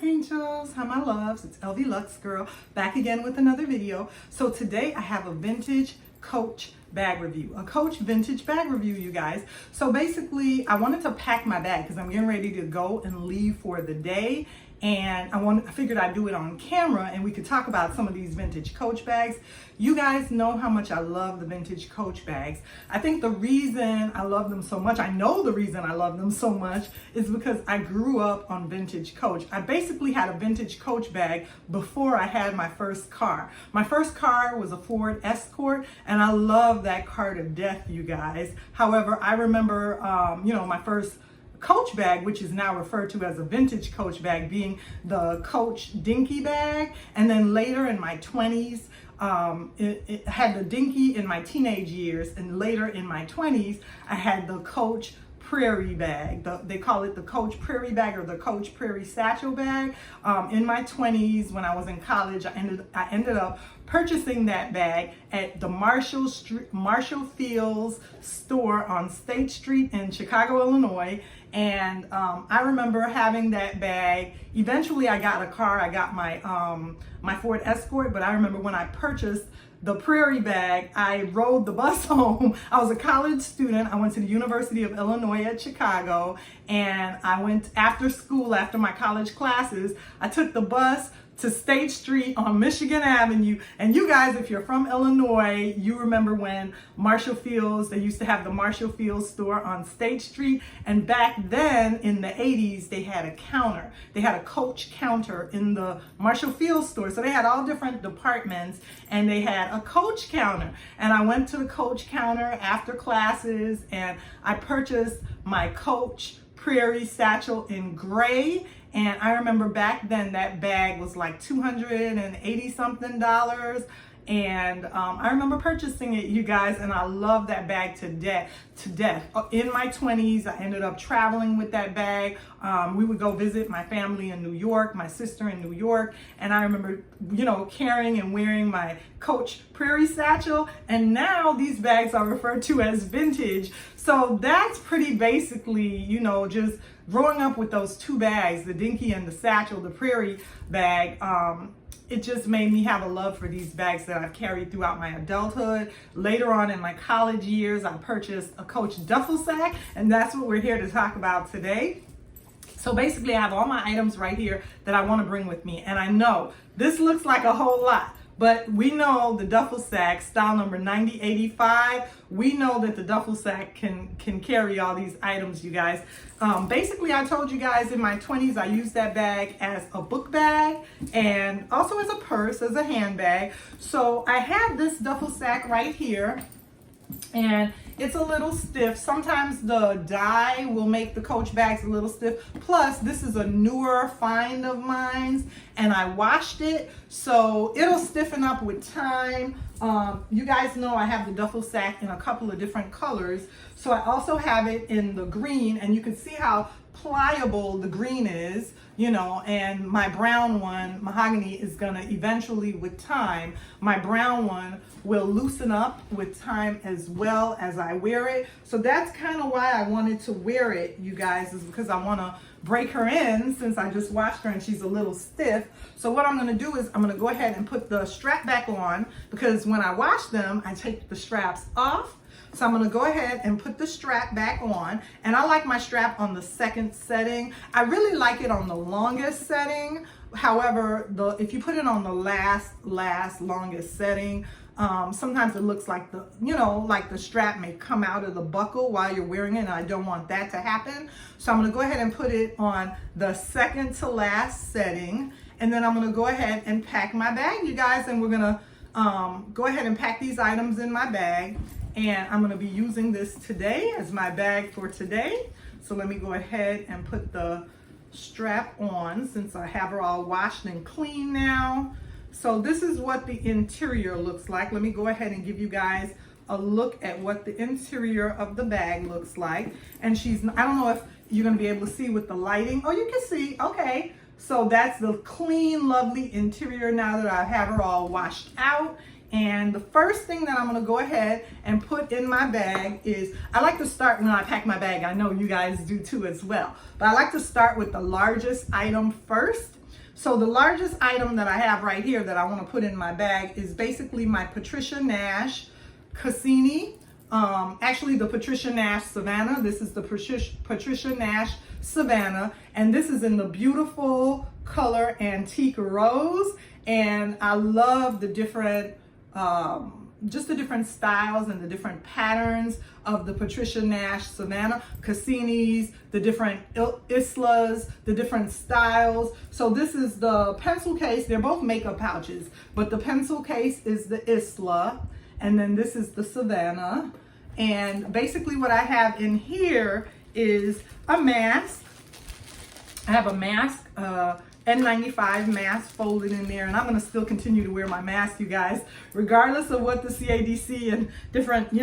angels, hi my loves, it's lvluxegirl back again with another video. So today I have a vintage Coach bag review, a Coach vintage bag review, you guys. So basically I wanted to pack my bag because I'm getting ready to go and leave for the day, and I figured I'd do it on camera and we could talk about some of these vintage Coach bags. You guys know how much I love the vintage Coach bags. I think the reason I love them so much, I know the reason I love them so much, is because I grew up on vintage Coach. I basically had a vintage Coach bag before I had my first car. My first car was a Ford Escort, and I love that car to death, you guys. However, I remember, my first Coach bag, which is now referred to as a vintage Coach bag, being the Coach Dinky bag. And then later in my 20s, it had the Dinky in my teenage years, and later in my 20s, I had the Coach Prairie bag. They call it the Coach Prairie bag or the Coach Prairie Satchel bag. In my 20s, when I was in college, I ended up purchasing that bag at the Marshall Field's store on State Street in Chicago, Illinois. And I remember having that bag. Eventually I got a car. I got my Ford Escort, but I remember when I purchased the Prairie bag, I rode the bus home. I was a college student. I went to the University of Illinois at Chicago, and I went after school, after my college classes, I took the bus to State Street on Michigan Avenue. And you guys, if you're from Illinois, you remember when Marshall Field's, they used to have the Marshall Field's store on State Street. And back then in the 80s, they had a counter. They had a Coach counter in the Marshall Field's store. So they had all different departments, and they had a Coach counter. And I went to the Coach counter after classes, and I purchased my Coach Prairie Satchel in gray. And I remember back then that bag was like $280 something. And I remember purchasing it, you guys, and I love that bag to death. In my 20s, I ended up traveling with that bag. We would go visit my family in New York, my sister in New York, and I remember, carrying and wearing my Coach Prairie Satchel, and now these bags are referred to as vintage. So that's pretty basically, just growing up with those two bags, the Dinky and the Satchel, the Prairie bag. It just made me have a love for these bags that I've carried throughout my adulthood. Later on in my college years, I purchased a COACH Duffle Sac, and that's what we're here to talk about today. So basically, I have all my items right here that I want to bring with me. And I know this looks like a whole lot, but we know the duffel sack, style number 9085, we know that the duffel sack can carry all these items, you guys. Basically, I told you guys in my 20s, I used that bag as a book bag and also as a purse, as a handbag. So I have this duffel sack right here, and it's a little stiff. Sometimes the dye will make the Coach bags a little stiff. Plus, this is a newer find of mine, and I washed it, so it'll stiffen up with time. You guys know I have the duffel sack in a couple of different colors. So I also have it in the green, and you can see how pliable the green is, and my brown one, mahogany, is gonna eventually, with time, my brown one will loosen up with time as well as I wear it. So that's kind of why I wanted to wear it, you guys, is because I want to break her in since I just washed her and she's a little stiff. So what I'm going to do is I'm going to go ahead and put the strap back on, because when I wash them, I take the straps off. So I'm going to go ahead and put the strap back on, and I like my strap on the second setting. I really like it on the longest setting. However, if you put it on the last longest setting, sometimes it looks like the strap may come out of the buckle while you're wearing it, and I don't want that to happen. So I'm going to go ahead and put it on the second to last setting, and then I'm going to go ahead and pack my bag, you guys, and we're going to go ahead and pack these items in my bag. And I'm going to be using this today as my bag for today. So let me go ahead and put the strap on since I have her all washed and clean now. So this is what the interior looks like. Let me go ahead and give you guys a look at what the interior of the bag looks like. And I don't know if you're going to be able to see with the lighting. Oh, you can see. Okay. So that's the clean, lovely interior now that I have her all washed out. And the first thing that I'm gonna go ahead and put in my bag is, I like to start when I pack my bag, I know you guys do too as well, but I like to start with the largest item first. So the largest item that I have right here that I wanna put in my bag is basically my Patricia Nash Cassini. Actually the Patricia Nash Savannah. This is the Patricia Nash Savannah, and this is in the beautiful color antique rose. And I love the different, just the different styles and the different patterns of the Patricia Nash Savannah Cassinis, the different Islas, the different styles. So this is the pencil case. They're both makeup pouches, but the pencil case is the Isla, and then this is the Savannah. And basically what I have in here is a mask. I have a mask, N95 mask folded in there, and I'm gonna still continue to wear my mask, you guys, regardless of what the CADC and different,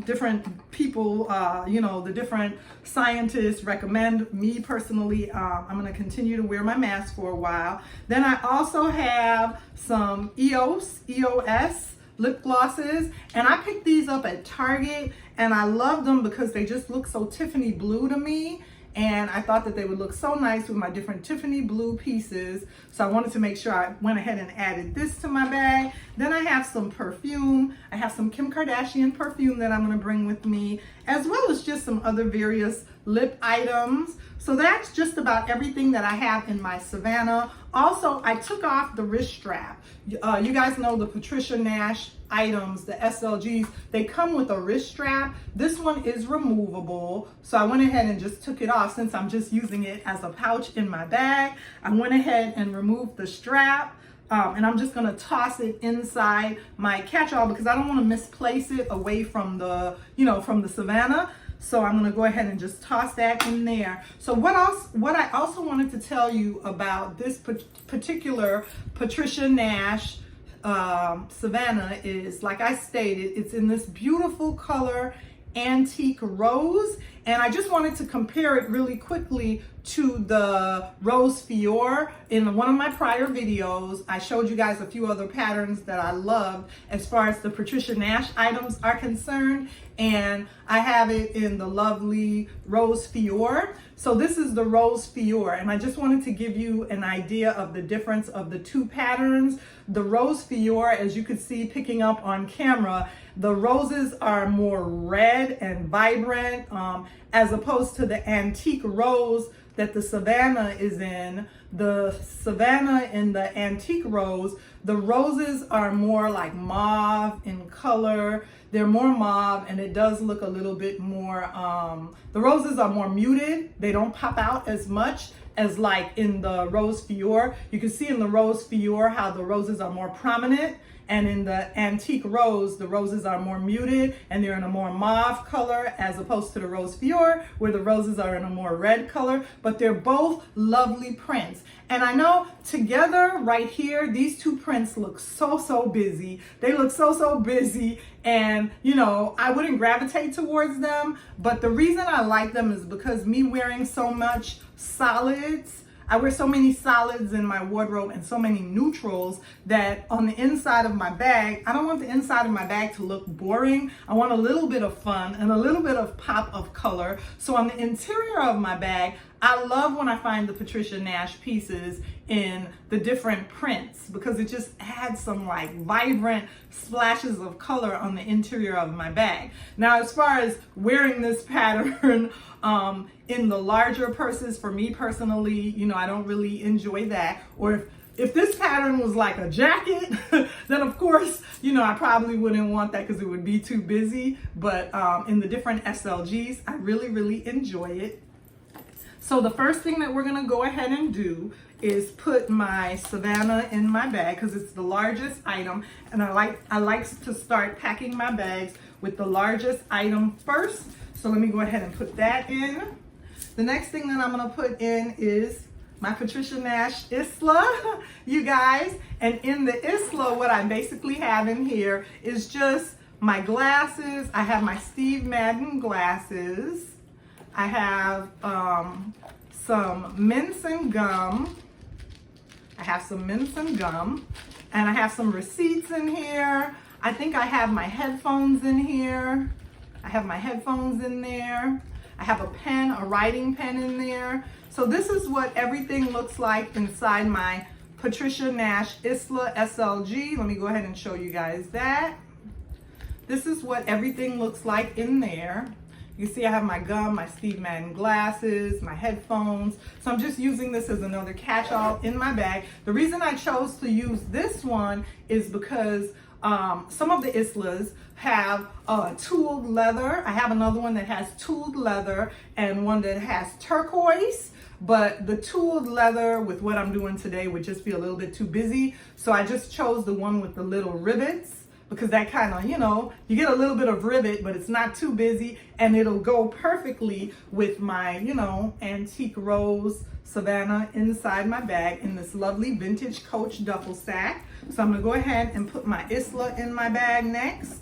different people, the different scientists recommend. Me personally, I'm gonna continue to wear my mask for a while. Then I also have some EOS lip glosses, and I picked these up at Target, and I love them because they just look so Tiffany blue to me. And I thought that they would look so nice with my different Tiffany blue pieces. So I wanted to make sure I went ahead and added this to my bag. Then I have some perfume. I have some Kim Kardashian perfume that I'm gonna bring with me, as well as just some other various lip items. So that's just about everything that I have in my Savannah. Also, I took off the wrist strap. You guys know the Patricia Nash items, the SLGs, they come with a wrist strap. This one is removable, so I went ahead and just took it off since I'm just using it as a pouch in my bag. I went ahead and removed the strap, and I'm just gonna toss it inside my catch-all because I don't wanna misplace it away from the, from the Savannah. So I'm gonna go ahead and just toss that in there. So what I also wanted to tell you about this particular Patricia Nash Savannah is, like I stated, it's in this beautiful color antique rose, and I just wanted to compare it really quickly to the Rose Fior. In one of my prior videos, I showed you guys a few other patterns that I loved as far as the Patricia Nash items are concerned, and I have it in the lovely Rose Fior. So this is the Rose Fior, and I just wanted to give you an idea of the difference of the two patterns. The Rose Fior, as you could see picking up on camera, the roses are more red and vibrant, as opposed to the antique rose that the Savannah is in. The Savannah in the antique rose, the roses are more like mauve in color. They're more mauve, and it does look a little bit more, the roses are more muted. They don't pop out as much as like in the Rose Fior. You can see in the Rose Fior how the roses are more prominent, and in the antique rose, the roses are more muted and they're in a more mauve color, as opposed to the Rose Fior where the roses are in a more red color. But they're both lovely prints. And I know together right here, these two prints look so busy. They look so busy, and I wouldn't gravitate towards them, but the reason I like them is because me wearing so much solids, I wear so many solids in my wardrobe and so many neutrals that on the inside of my bag, I don't want the inside of my bag to look boring. I want a little bit of fun and a little bit of pop of color. So on the interior of my bag, I love when I find the Patricia Nash pieces in the different prints because it just adds some like vibrant splashes of color on the interior of my bag. Now, as far as wearing this pattern in the larger purses, for me personally, I don't really enjoy that. Or if this pattern was like a jacket, then of course, I probably wouldn't want that because it would be too busy. But in the different SLGs, I really enjoy it. So the first thing that we're gonna go ahead and do is put my Savannah in my bag because it's the largest item, and I like to start packing my bags with the largest item first. So let me go ahead and put that in. The next thing that I'm gonna put in is my Patricia Nash Isla, you guys. And in the Isla, what I basically have in here is just my glasses. I have my Steve Madden glasses. I have some mints and gum. And I have some receipts in here. I think I have my headphones in here. I have my headphones in there. I have a pen, a writing pen in there. So this is what everything looks like inside my Patricia Nash Isla SLG. Let me go ahead and show you guys that. This is what everything looks like in there. You see I have my gum, my Steve Madden glasses, my headphones. So I'm just using this as another catch-all in my bag. The reason I chose to use this one is because some of the Islas have tooled leather. I have another one that has tooled leather and one that has turquoise. But the tooled leather with what I'm doing today would just be a little bit too busy. So I just chose the one with the little rivets, because that kind of, you know, you get a little bit of rivet, but it's not too busy, and it'll go perfectly with my, you know, antique rose Savannah inside my bag in this lovely vintage Coach duffel sack. So I'm gonna go ahead and put my Isla in my bag next.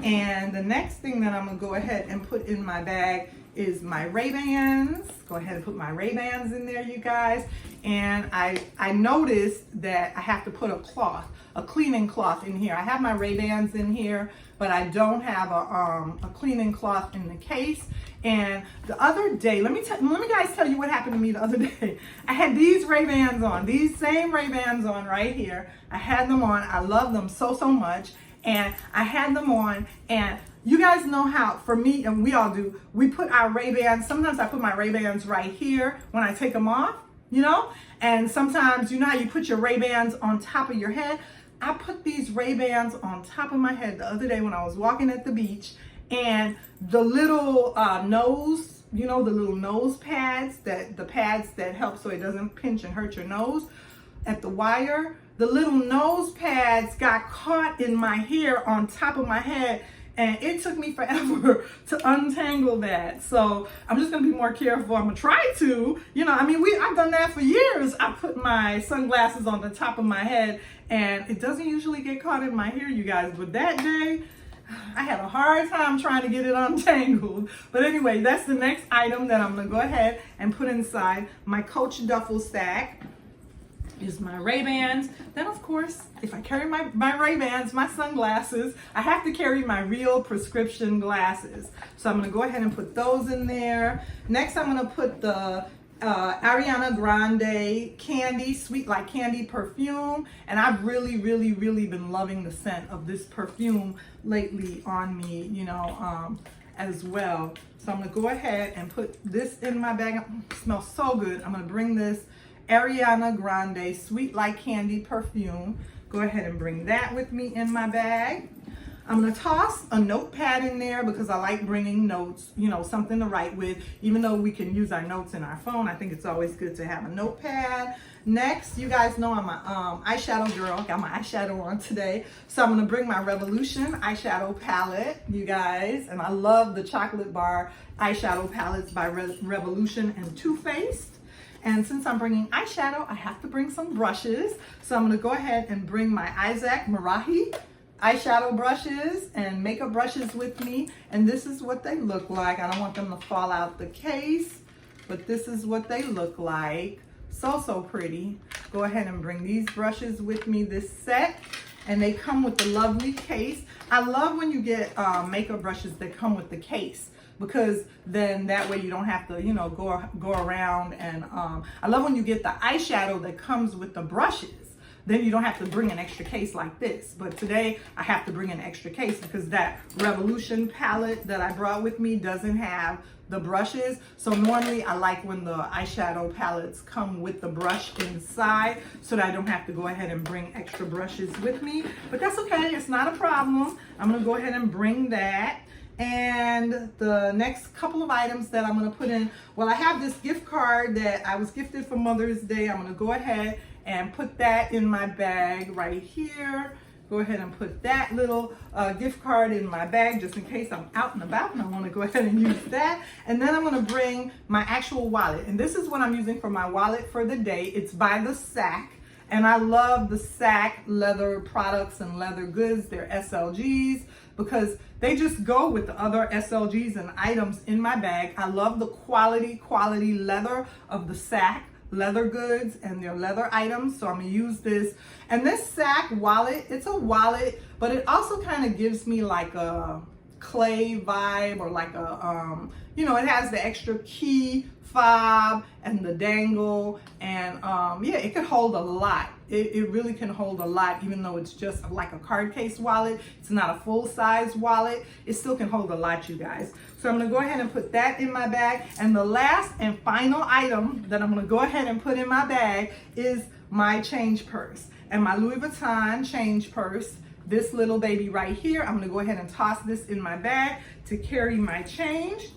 And the next thing that I'm gonna go ahead and put in my bag is my Ray-Bans. Go ahead and put my Ray-Bans in there, you guys. And I noticed that I have to put a cleaning cloth in here. I have my Ray-Bans in here, but I don't have a cleaning cloth in the case. And the other day, let me guys tell you what happened to me the other day. I had these Ray-Bans on, these same Ray-Bans on right here. I had them on. I love them so much. And I had them on, and you guys know how, for me, and we all do, we put our Ray-Bans, sometimes I put my Ray-Bans right here when I take them off, you know? And sometimes, you know how you put your Ray-Bans on top of your head? I put these Ray-Bans on top of my head the other day when I was walking at the beach, and the little nose, you know, the little nose pads, the pads that help so it doesn't pinch and hurt your nose at the wire, the little nose pads got caught in my hair on top of my head, and it took me forever to untangle that. So I'm just gonna be more careful. I'm gonna try to, you know, I mean, I've done that for years. I put my sunglasses on the top of my head, and it doesn't usually get caught in my hair, you guys. But that day, I had a hard time trying to get it untangled. But anyway, that's the next item that I'm gonna go ahead and put inside my Coach duffel sack. Is my Ray-Bans. Then of course, if I carry my Ray-Bans, my sunglasses, I have to carry my real prescription glasses. So I'm gonna go ahead and put those in there. Next, I'm gonna put the Ariana Grande Candy, Sweet Like Candy perfume. And I've really been loving the scent of this perfume lately on me, you know, as well. So I'm gonna go ahead and put this in my bag. It smells so good. I'm gonna bring this Ariana Grande Sweet Like Candy perfume. Go ahead and bring that with me in my bag. I'm gonna toss a notepad in there because I like bringing notes, you know, something to write with. Even though we can use our notes in our phone, I think it's always good to have a notepad. Next, you guys know I'm an eyeshadow girl. Got my eyeshadow on today. So I'm gonna bring my Revolution eyeshadow palette, you guys. And I love the chocolate bar eyeshadow palettes by Revolution and Too Faced. And since I'm bringing eyeshadow, I have to bring some brushes. So I'm gonna go ahead and bring my Isaac Marahi eyeshadow brushes and makeup brushes with me. And this is what they look like. I don't want them to fall out the case, but this is what they look like. So pretty. Go ahead and bring these brushes with me this set. And they come with the lovely case. I love when you get makeup brushes that come with the case, because then that way you don't have to, you know, go around. And I love when you get the eyeshadow that comes with the brushes. Then you don't have to bring an extra case like this. But today I have to bring an extra case because that Revolution palette that I brought with me doesn't have the brushes. So normally I like when the eyeshadow palettes come with the brush inside so that I don't have to go ahead and bring extra brushes with me. But that's okay, it's not a problem. I'm gonna go ahead and bring that. And the next couple of items that I'm gonna put in, well, I have this gift card that I was gifted for Mother's Day. I'm gonna go ahead and put that in my bag right here. Go ahead and put that little gift card in my bag just in case I'm out and about and I wanna go ahead and use that. And then I'm gonna bring my actual wallet. And this is what I'm using for my wallet for the day. It's by the SAC. And I love the SAC leather products and leather goods. They're SLGs because they just go with the other SLGs and items in my bag. I love the quality leather of the SAC leather goods and their leather items. So I'm gonna use this. And this sack wallet, it's a wallet, but it also kind of gives me like a clay vibe, or like a, you know, it has the extra key fob and the dangle, and yeah, it could hold a lot. It really can hold a lot, even though it's just like a card case wallet. It's not a full size wallet. It still can hold a lot, you guys. So I'm gonna go ahead and put that in my bag. And the last and final item that I'm gonna go ahead and put in my bag is my change purse. And my Louis Vuitton change purse, this little baby right here. I'm gonna go ahead and toss this in my bag to carry my change.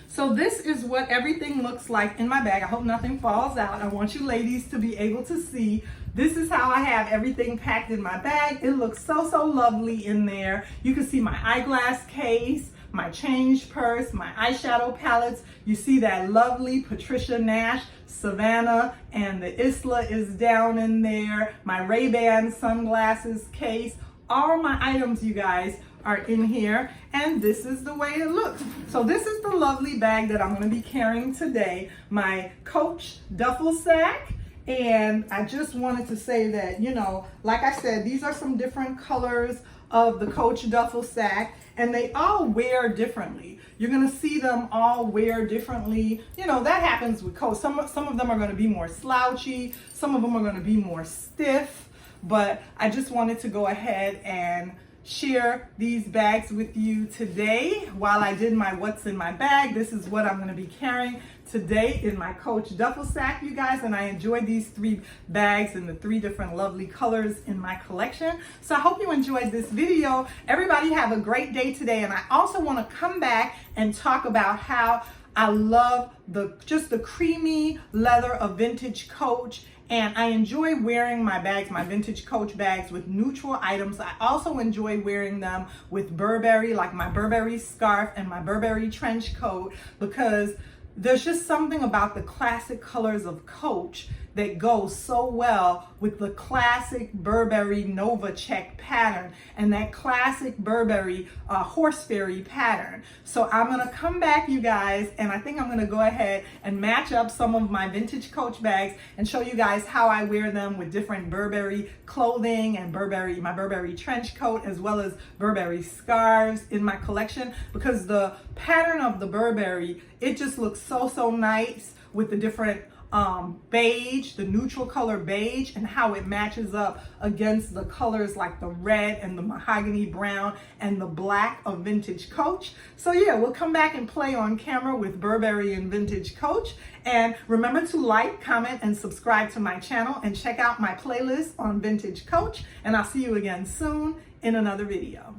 So this is what everything looks like in my bag. I hope nothing falls out. I want you ladies to be able to see. This is how I have everything packed in my bag. It looks so, so lovely in there. You can see my eyeglass case, my change purse, my eyeshadow palettes. You see that lovely Patricia Nash Savannah, and the Isla is down in there. My Ray-Ban sunglasses case. All my items, you guys, are in here, and this is the way it looks. So this is the lovely bag that I'm going to be carrying today, my COACH Duffle Sac. And I just wanted to say that, you know, like I said, these are some different colors of the COACH Duffle Sac, and they all wear differently. You're going to see them all wear differently. You know, that happens with COACH. Some of them are going to be more slouchy, some of them are going to be more stiff, but I just wanted to go ahead and share these bags with you today. While I did my what's in my bag, this is what I'm going to be carrying today in my COACH Duffle Sac, you guys. And I enjoyed these 3 bags in the 3 different lovely colors in my collection. So I hope you enjoyed this video. Everybody have a great day today. And I also want to come back and talk about how I love just the creamy leather of vintage COACH. And I enjoy wearing my bags, my vintage COACH bags, with neutral items. I also enjoy wearing them with Burberry, like my Burberry scarf and my Burberry trench coat, because there's just something about the classic colors of COACH that goes so well with the classic Burberry Nova check pattern and that classic Burberry horse fairy pattern. So I'm gonna come back, you guys, and I think I'm gonna go ahead and match up some of my vintage COACH bags and show you guys how I wear them with different Burberry clothing and my Burberry trench coat, as well as Burberry scarves in my collection, because the pattern of the Burberry, it just looks so, so nice with the different beige, the neutral color beige, and how it matches up against the colors like the red and the mahogany brown and the black of vintage COACH. So yeah, we'll come back and play on camera with Burberry and vintage COACH. And remember to like, comment, and subscribe to my channel, and check out my playlist on vintage COACH. And I'll see you again soon in another video.